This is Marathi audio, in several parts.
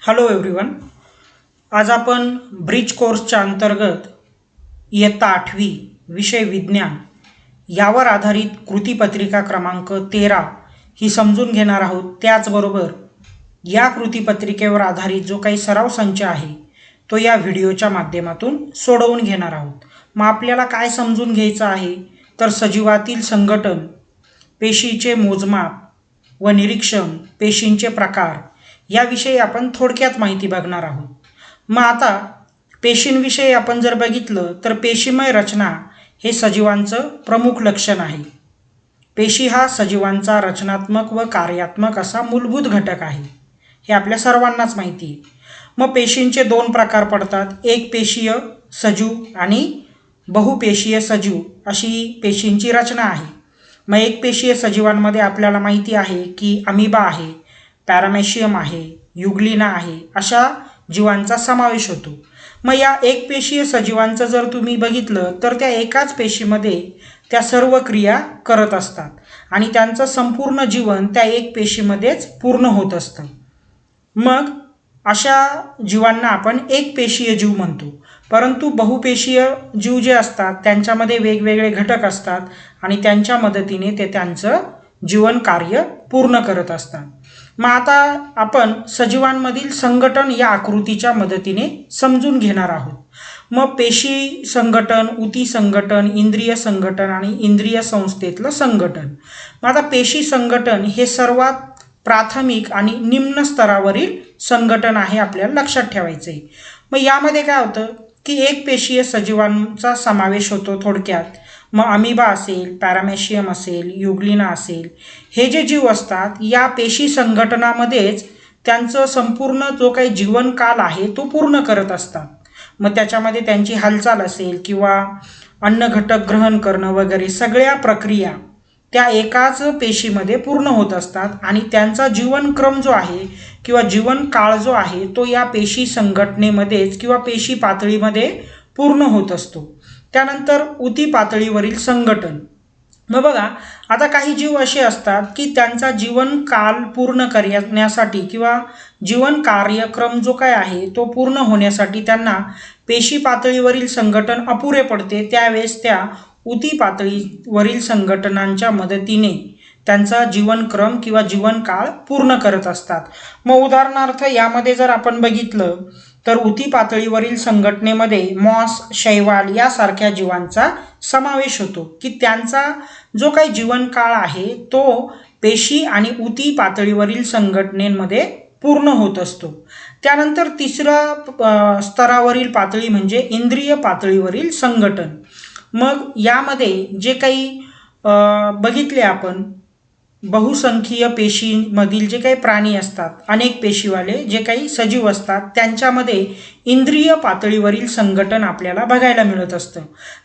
Hello everyone. आज आपण ब्रिज कोर्सच्या अंतर्गत इयत्ता 8वी विषय विज्ञान यावर आधारित कृतीपत्रिका क्रमांक 13 ही समजून घेणार आहोत. त्याचबरोबर या कृतीपत्रिकेवर आधारित जो काही सराव संच आहे तो या व्हिडिओच्या माध्यमातून सोडवून घेणार आहोत. मग आपल्याला काय समजून घ्यायचं आहे तर सजीवातील संघटन, पेशीचे मोजमाप व निरीक्षण, पेशींचे प्रकार याविषयी आपण थोडक्यात माहिती बघणार आहोत. मग आता पेशींविषयी आपण जर बघितलं तर पेशीमय रचना हे सजीवांचं प्रमुख लक्षण आहे. पेशी हा सजीवांचा रचनात्मक व कार्यात्मक असा मूलभूत घटक आहे, हे आपल्या सर्वांनाच माहिती आहे. मग पेशींचे दोन प्रकार पडतात, एक पेशीय सजीव आणि बहुपेशीय सजीव अशी पेशींची रचना आहे. मग एक पेशीय सजीवांमध्ये आपल्याला माहिती आहे की अमिबा आहे, पॅरामेशियम आहे, युग्लिना आहे, अशा जीवांचा समावेश होतो. मग या एकपेशीय सजीवांचं जर तुम्ही बघितलं तर त्या एकाच पेशीमध्ये त्या सर्व क्रिया करत असतात आणि त्यांचं संपूर्ण जीवन त्या एक पेशीमध्येच पूर्ण होत असतं. मग अशा जीवांना आपण एकपेशीय जीव म्हणतो. परंतु बहुपेशीय जीव जे असतात त्यांच्यामध्ये वेगवेगळे घटक असतात आणि त्यांच्या मदतीने ते त्यांचं जीवन कार्य पूर्ण करत असतात. मग आता आपण सजीवांमधील संघटन या आकृतीच्या मदतीने समजून घेणार आहोत. मग पेशी संघटन, ऊती संघटन, इंद्रिय संघटन आणि इंद्रिय संस्थेतलं संघटन. मग आता पेशी संघटन हे सर्वात प्राथमिक आणि निम्न स्तरावरील संघटन आहे, आपल्याला लक्षात ठेवायचं आहे. मग यामध्ये काय होतं की एक पेशीय सजीवांचा समावेश होतो थोडक्यात. मग अमिबा असेल, पॅरामेशियम असेल, युग्लिना असेल, हे जे जीव असतात या पेशी संघटनामध्येच त्यांचं संपूर्ण जो काही जीवनकाल आहे तो पूर्ण करत असतात. मग त्याच्यामध्ये त्यांची हालचाल असेल किंवा अन्न घटक ग्रहण करणं वगैरे सगळ्या प्रक्रिया त्या एकाच पेशीमध्ये पूर्ण होत असतात आणि त्यांचा जीवनक्रम जो आहे किंवा जीवनकाळ जो आहे तो या पेशी संघटनेमध्येच किंवा पेशी पातळीमध्ये पूर्ण होत असतो. त्यानंतर ऊती पातळीवरील संघटन. मग बघा, आता काही जीव असे असतात की त्यांचा जीवनकाल पूर्ण करण्यासाठी किंवा जीवन कार्यक्रम जो काय आहे तो पूर्ण होण्यासाठी त्यांना पेशी पातळीवरील संघटन अपुरे पडते. त्यावेळेस त्या ऊती पातळीवरील संघटनांच्या मदतीने त्यांचा जीवनक्रम किंवा जीवनकाळ पूर्ण करत असतात. मग उदाहरणार्थ यामध्ये जर आपण बघितलं तर ऊती पातळीवरील संघटनेमध्ये मॉस, शैवाल यासारख्या जीवांचा समावेश होतो की त्यांचा जो काही जीवनकाळ आहे तो पेशी आणि ऊती पातळीवरील संघटनेमध्ये पूर्ण होत असतो. त्यानंतर तिसऱ्या स्तरावरील पातळी म्हणजे इंद्रिय पातळीवरील संघटन. मग यामध्ये जे काही बघितले आपण बहुसंख्यीय पेशीमधील जे काही प्राणी असतात, अनेक पेशीवाले जे काही सजीव असतात त्यांच्यामध्ये इंद्रिय पातळीवरील संघटन आपल्याला बघायला मिळत असतं.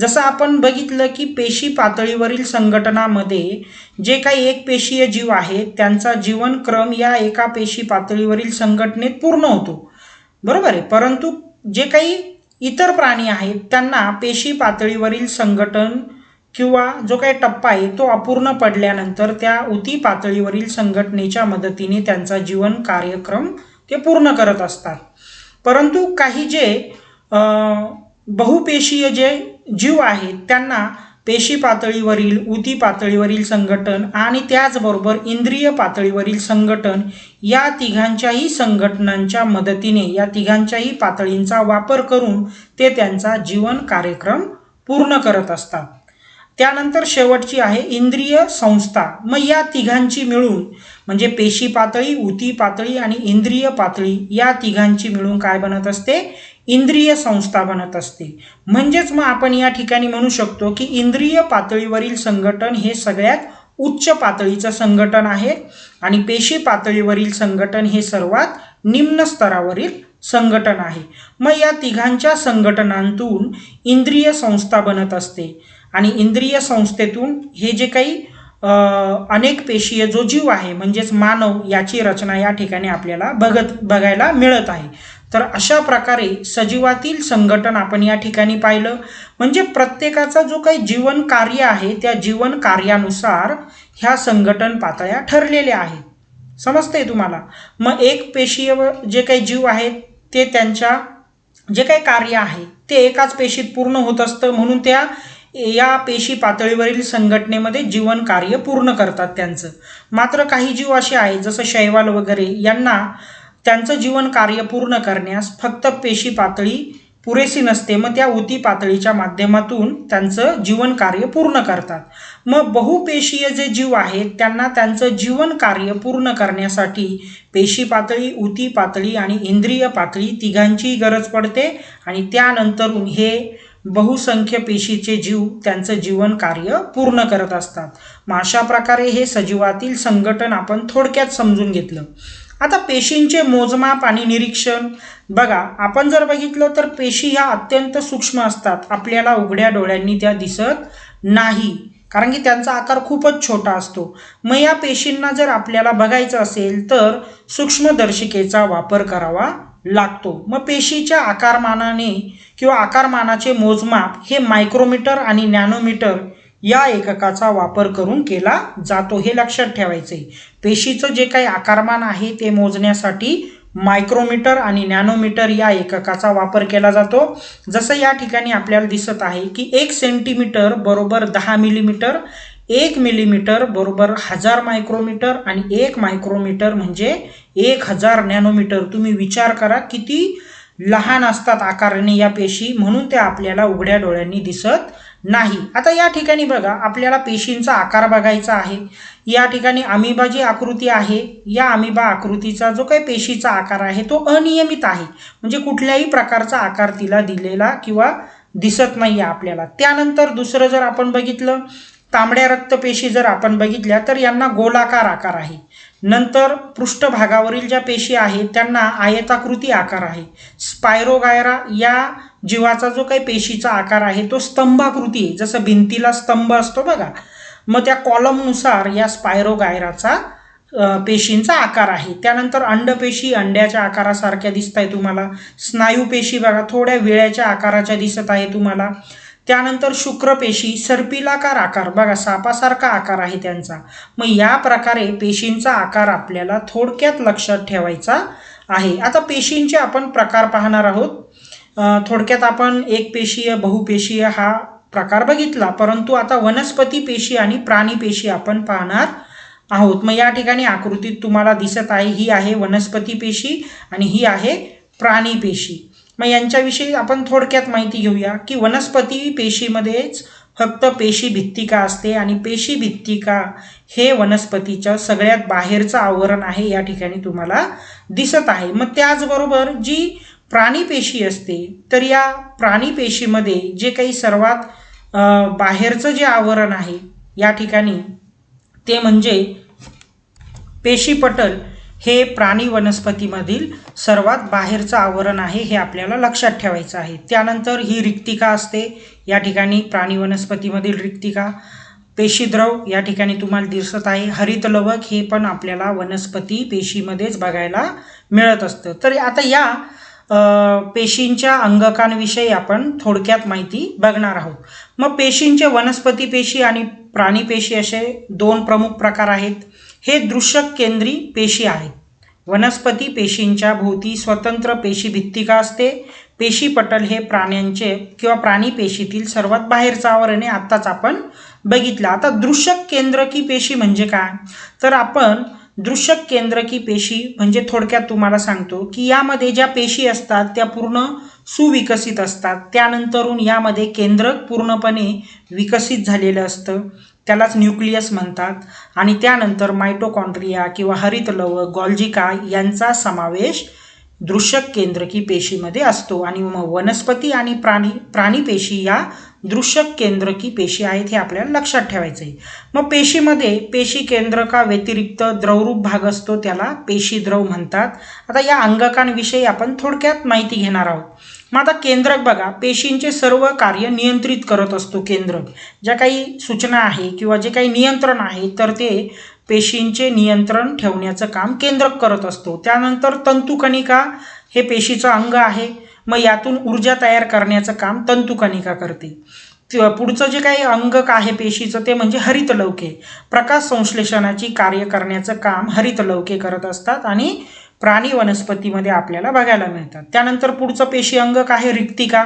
जसं आपण बघितलं की पेशी पातळीवरील संघटनामध्ये जे काही एकपेशीय जीव आहेत त्यांचा जीवनक्रम या एका पेशी पातळीवरील संघटनेत पूर्ण होतो, बरोबर आहे. परंतु जे काही इतर प्राणी आहेत त्यांना पेशी पातळीवरील संघटन किंवा जो काही टप्पा आहे तो अपूर्ण पडल्यानंतर त्या ऊती पातळीवरील संघटनेच्या मदतीने त्यांचा जीवन कार्यक्रम ते पूर्ण करत असतात. परंतु काही जे बहुपेशीय जे जीव आहेत त्यांना पेशी पातळीवरील, ऊती पातळीवरील संघटन आणि त्याचबरोबर इंद्रिय पातळीवरील संघटन या तिघांच्याही संघटनांच्या मदतीने या तिघांच्याही पातळींचा वापर करून ते त्यांचा जीवन कार्यक्रम पूर्ण करत असतात. त्यानंतर शेवटची आहे इंद्रिय संस्था. मग या तिघांची मिळून म्हणजे पेशी पातळी, ऊती पातळी आणि इंद्रिय पातळी या तिघांची मिळून काय बनत असते, इंद्रिय संस्था बनत असते. म्हणजेच मग आपण या ठिकाणी म्हणू शकतो की इंद्रिय पातळीवरील संघटन हे सगळ्यात उच्च पातळीचं संघटन आहे आणि पेशी पातळीवरील संघटन हे सर्वात निम्न स्तरावरील संघटन आहे. मग या तिघांच्या संघटनांतून इंद्रिय संस्था बनत असते आणि इंद्रिय संस्थेतून हे जे काही अनेक पेशीय जो जीव आहे म्हणजेच मानव याची रचना या ठिकाणी आपल्याला बघायला मिळत आहे. तर अशा प्रकारे सजीवातील संघटन आपण या ठिकाणी पाहिलं. म्हणजे प्रत्येकाचा जो काही जीवन कार्य आहे त्या जीवन कार्यानुसार ह्या संघटन पातळ्या ठरलेल्या आहेत. समजतंय तुम्हाला? मग एक पेशीय जे काही जीव आहेत ते त्यांच्या जे काही कार्य आहे ते एकाच पेशीत पूर्ण होत असतं, म्हणून त्या या पेशी पातळीवरील संघटनेमध्ये जीवन कार्य पूर्ण करतात त्यांचं. मात्र काही जीव असे आहेत जसं शैवाल वगैरे, यांना त्यांचं जीवन कार्य पूर्ण करण्यास फक्त पेशी पातळी पुरेशी नसते, मग त्या ऊती पातळीच्या माध्यमातून त्यांचं जीवन कार्य पूर्ण करतात. मग बहुपेशीय जे जीव आहेत त्यांना त्यांचं जीवन कार्य पूर्ण करण्यासाठी पेशी पातळी, ऊती पातळी आणि इंद्रिय पातळी तिघांचीही गरज पडते आणि त्यानंतरून हे बहुसंख्य पेशीचे जीव त्यांचं जीवन कार्य पूर्ण करत असतात. मग अशा प्रकारे हे सजीवातील संघटन आपण थोडक्यात समजून घेतलं. आता पेशींचे मोजमाप आणि निरीक्षण बघा, आपण जर बघितलं तर पेशी ह्या अत्यंत सूक्ष्म असतात, आपल्याला उघड्या डोळ्यांनी त्या दिसत नाही, कारण की त्यांचा आकार खूपच छोटा असतो. मग या पेशींना जर आपल्याला बघायचं असेल तर सूक्ष्मदर्शिकेचा वापर करावा लागतो. मग पेशीच्या आकारमानाने किंवा आकारमानाचे मोजमाप हे मायक्रोमीटर आणि नॅनोमीटर या एककाचा वापर करून केला जातो, हे लक्षात ठेवायचे. पेशीचं जे काही आकारमान आहे ते मोजण्यासाठी मायक्रोमीटर आणि नॅनोमीटर या एककाचा वापर केला जातो. जसं या ठिकाणी आपल्याला दिसत आहे की 1 सेंटीमीटर बरोबर 10 मिलीमीटर, 1 मिलीमीटर बरोबर 1000 मायक्रोमीटर आणि 1 मायक्रोमीटर म्हणजे 1000 नॅनोमीटर. तुम्ही विचार करा किती लहान असतात आकाराने या पेशी, म्हणून त्या आपल्याला उघड्या डोळ्यांनी दिसत नाही. आता या ठिकाणी बघा, आपल्याला पेशींचा आकार बघायचा आहे. या ठिकाणी अमिबा जी आकृती आहे, या अमिबा आकृतीचा जो काही पेशीचा आकार आहे तो अनियमित आहे, म्हणजे कुठल्याही प्रकारचा आकार तिला दिलेला किंवा दिसत नाही आहे आपल्याला. त्यानंतर दुसरं जर आपण बघितलं, तांबड्या रक्तपेशी जर आपण बघितल्या तर यांना गोलाकार आकार आहे. नंतर पृष्ठभागावरील ज्या पेशी आहेत त्यांना आयताकृती आकार आहे. स्पायरोगायरा या जीवाचा जो काही पेशीचा आकार आहे तो स्तंभाकृती आहे, जसं भिंतीला स्तंभ असतो बघा, मग त्या कॉलमनुसार या स्पायरोगायराचा पेशींचा आकार आहे. त्यानंतर अंडपेशी अंड्याच्या आकारासारख्या दिसत आहे तुम्हाला. स्नायूपेशी बघा थोड्या विळ्याच्या आकाराच्या दिसत आहे तुम्हाला. त्यानंतर शुक्रपेशी सर्पिलाकार आकार बघा, सापासारखा आकार आहे त्यांचा. मग या प्रकारे पेशींचा आकार आपल्याला थोडक्यात लक्षात ठेवायचा आहे. आता पेशींचे आपण प्रकार पाहणार आहोत. थोडक्यात आपण एकपेशीय बहुपेशीय हा प्रकार बघितला, परंतु आता वनस्पती पेशी आणि प्राणी पेशी आपण पाहणार आहोत. मग या ठिकाणी आकृतीत तुम्हाला दिसत आहे ही आहे वनस्पती पेशी आणि ही आहे प्राणी पेशी. मग यांच्याविषयी आपण थोडक्यात माहिती घेऊया की वनस्पती पेशीमध्येच फक्त पेशी भित्तिका असते आणि पेशी भित्तिका हे वनस्पतीच्या सगळ्यात बाहेरचं आवरण आहे, या ठिकाणी तुम्हाला दिसत आहे. मग त्याचबरोबर जी प्राणी पेशी असते तर या प्राणी पेशीमध्ये जे काही सर्वात बाहेरचं जे आवरण आहे या ठिकाणी ते म्हणजे पेशीपटल हे प्राणी वनस्पतीमधील सर्वात बाहेरचं आवरण आहे, हे आपल्याला लक्षात ठेवायचं आहे. त्यानंतर ही रिक्तिका असते, या ठिकाणी प्राणी वनस्पतीमधील रिक्तिका. पेशीद्रव या ठिकाणी तुम्हाला दिसत आहे. हरित लवक हे पण आपल्याला वनस्पती पेशीमध्येच बघायला मिळत असतं. तर आता या पेशींच्या अंगकांविषयी आपण थोडक्यात माहिती बघणार आहोत. मग पेशींचे वनस्पती पेशी आणि प्राणी पेशी असे 2 प्रमुख प्रकार आहेत. हे दृश्यक केंद्री पेशी आहेत. वनस्पती पेशींच्या भोवती स्वतंत्र पेशी भित्तिका असते. पेशीपटल हे प्राण्यांचे किंवा प्राणी पेशीतील सर्वात बाहेरचं आवरण आहे, आत्ताच आपण बघितलं. आता दृश्यक केंद्रकी पेशी म्हणजे काय, तर आपण दृश्यक केंद्रकी पेशी म्हणजे थोडक्यात तुम्हाला सांगतो की यामध्ये ज्या पेशी असतात त्या पूर्ण सुविकसित असतात. त्यानंतरून यामध्ये केंद्रक पूर्णपणे विकसित झालेलं असतं, त्यालाच न्यूक्लियस म्हणतात. आणि त्यानंतर मायटोकॉन्ड्रिया किंवा हरितलवक, गॉल्जिका यांचा समावेश दृश्यक केंद्रकी पेशीमध्ये असतो. आणि मग वनस्पती आणि प्राणी पेशी या दृश्यक केंद्रकी पेशी आहेत, हे आपल्याला लक्षात ठेवायचं आहे. मग पेशीमध्ये पेशी केंद्रका व्यतिरिक्त द्रवरूप भाग असतो, त्याला पेशीद्रव म्हणतात. आता या अंगकांविषयी आपण थोडक्यात माहिती घेणार आहोत. मग आता केंद्रक बघा, पेशींचे सर्व कार्य नियंत्रित करत असतो केंद्रक. ज्या काही सूचना आहे किंवा जे काही नियंत्रण आहे तर ते पेशींचे नियंत्रण ठेवण्याचं काम केंद्रक करत असतो. त्यानंतर तंतुकणिका हे पेशीचं अंग आहे, मग यातून ऊर्जा तयार करण्याचं काम तंतुकणिका करते. पुढचं जे काही अंगक आहे पेशीचं ते म्हणजे हरितलवके. प्रकाश संश्लेषणाची कार्य करण्याचं काम हरितलवके करत असतात आणि प्राणी वनस्पतीमध्ये आपल्याला बघायला मिळतात. त्यानंतर पुढचं पेशी अंगक आहे रिक्तिका.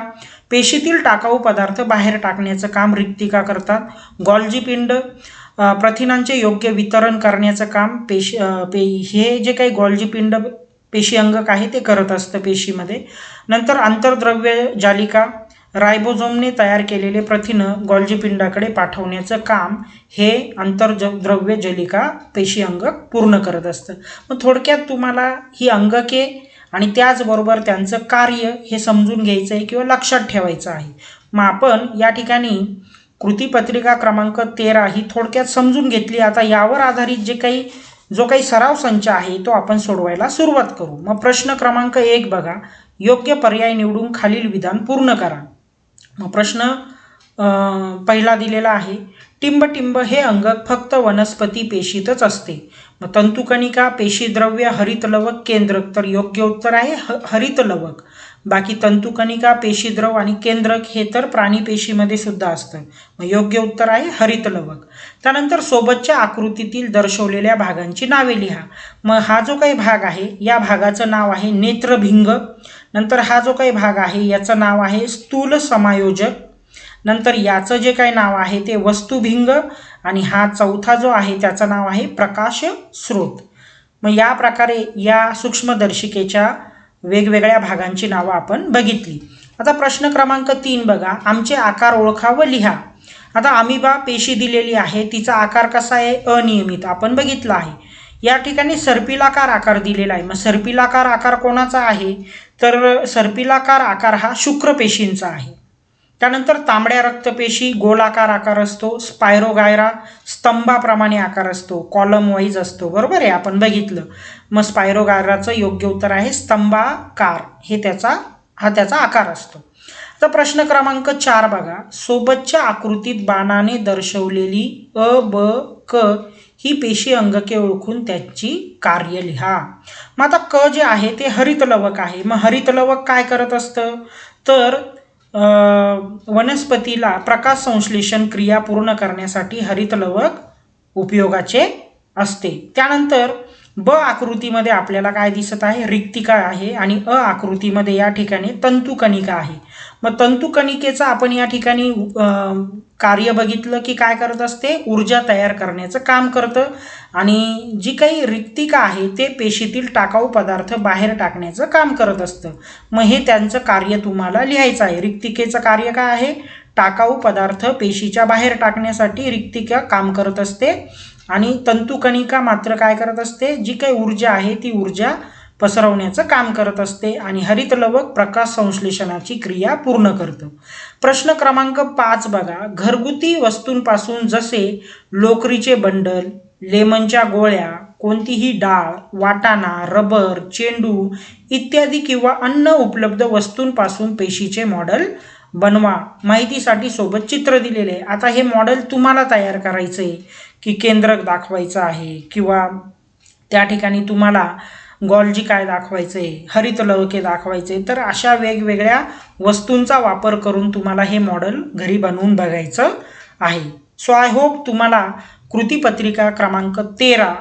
पेशीतील टाकाऊ पदार्थ बाहेर टाकण्याचं काम रिक्तिका करतात. गॉल्जी पिंड प्रथिनांचे योग्य वितरण करण्याचं काम हे जे काही गॉल्जी पिंड पेशी अंगक आहे ते करत असतं पेशीमध्ये. नंतर आंतरद्रव्य जालिका रायबोझोमने तयार केलेले प्रथिनं गॉल्जी पिंडाकडे पाठवण्याचं काम हे आंतरद्रव्य जालिका पेशी अंगक पूर्ण करत असतं. मग थोडक्यात तुम्हाला ही अंगके आणि त्याचबरोबर त्यांचं कार्य हे समजून घ्यायचं आहे किंवा लक्षात ठेवायचं आहे. मग आपण या ठिकाणी कृतीपत्रिका क्रमांक 13 ही थोडक्यात समजून घेतली. आता यावर आधारित जो काही सराव संच आहे तो आपण सोडवायला सुरुवात करू. मग प्रश्न क्रमांक 1 बघा, योग्य पर्याय निवडून खालील विधान पूर्ण करा. मग प्रश्न पहिला दिलेला आहे, टिंबटिंब हे अंगक फक्त वनस्पती पेशीतच असते. मग तंतुकणिका, पेशीद्रव्य, हरितलवक, केंद्रक. तर योग्य उत्तर आहे हरितलवक. बाकी तंतुकणिका, पेशीद्रव आणि केंद्रक हे तर प्राणी पेशीमध्ये सुद्धा असतं. मग योग्य उत्तर आहे हरितलवक. त्यानंतर सोबतच्या आकृतीतील दर्शवलेल्या भागांची नावे लिहा. मग हा जो काही भाग आहे या भागाचं नाव आहे नेत्रभिंग. नंतर हा जो काही भाग आहे याचं नाव आहे स्थूल समायोजक. नंतर याचं जे काही नाव आहे ते वस्तुभिंग आणि हा चौथा जो आहे त्याचं नाव आहे प्रकाश स्रोत. मग या प्रकारे या सूक्ष्मदर्शिकेच्या वेगवेगळ्या भागांची नावं आपण बघितली. आता प्रश्न क्रमांक 3 बघा, आमचे आकार ओळखा व लिहा. आता अमिबा पेशी दिलेली आहे, तिचा आकार कसा आहे, अनियमित आपण बघितला आहे. या ठिकाणी सर्पिलाकार आकार दिलेला आहे. मग सर्पिलाकार आकार कोणाचा आहे, तर सर्पिलाकार आकार हा शुक्रपेशींचा आहे. त्यानंतर तांबड्या रक्तपेशी गोलाकार आकार असतो. स्पायरोगायरा स्तंभाप्रमाणे आकार असतो, कॉलम वाईज असतो, बरोबर आहे, आपण बघितलं. मग स्पायरोगायराचं योग्य उत्तर आहे स्तंभाकार, हा त्याचा आकार असतो. तर प्रश्न क्रमांक 4 बघा, सोबतच्या आकृतीत बाणाने दर्शवलेली अ, ब, क ही पेशी अंगके ओळखून त्याची कार्य लिहा. मग आता क जे आहे ते हरितलवक आहे. मग हरितलवक काय करत असतं, तर वनस्पतीला प्रकाश संश्लेषण क्रिया पूर्ण करण्यासाठी हरितलवक उपयोगाचे असते. त्यानंतर ब आकृतीमध्ये आपल्याला काय दिसत आहे, रिक्तिका आहे आणि अ आकृतीमध्ये या ठिकाणी तंतुकणिका आहे. मग तंतुकणिकेचं आपण या ठिकाणी कार्य बघितलं की काय करत असते, ऊर्जा तयार करण्याचं काम करतं. आणि जी काही रिक्तिका आहे ते पेशीतील टाकाऊ पदार्थ बाहेर टाकण्याचं काम करत असतं. मग हे त्यांचं कार्य तुम्हाला लिहायचं आहे. रिक्तिकेचं कार्य काय आहे, टाकाऊ पदार्थ पेशीच्या बाहेर टाकण्यासाठी रिक्तिका काम करत असते. आणि तंतुकणिका मात्र काय करत असते, जी काही ऊर्जा आहे ती ऊर्जा पसरवण्याचं काम करत असते. आणि हरितलवक प्रकाश संश्लेषणाची क्रिया पूर्ण करतं. प्रश्न क्रमांक 5 बघा, घरगुती वस्तूंपासून जसे लोकरीचे बंडल, लेमनच्या गोळ्या, कोणतीही डाळ, वाटाणा, रबर, चेंडू इत्यादी किंवा अन्न उपलब्ध वस्तूंपासून पेशीचे मॉडेल बनवा. माहितीसाठी सोबत चित्र दिलेले आहे. आता हे मॉडेल तुम्हाला तयार करायचं आहे की केंद्रक दाखवायचं आहे किंवा त्या ठिकाणी तुम्हाला गॉल्जी काय दाखवायचं आहे, हरितलवके दाखवायचे, तर अशा वेगवेगळ्या वस्तूंचा वापर करून तुम्हाला हे मॉडेल घरी बनवून बघायचं आहे. सो आय होप तुम्हाला कृतीपत्रिका क्रमांक 13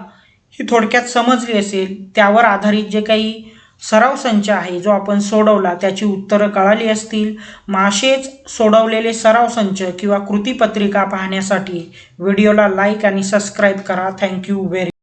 ही थोडक्यात समजली असेल. त्यावर आधारित जे काही सराव संच आहे जो आपण सोडवला त्याची उत्तरं कळाली असतील. मग असेच सोडवलेले सराव संच किंवा कृतीपत्रिका पाहण्यासाठी व्हिडिओला लाईक आणि सबस्क्राईब करा. Thank you very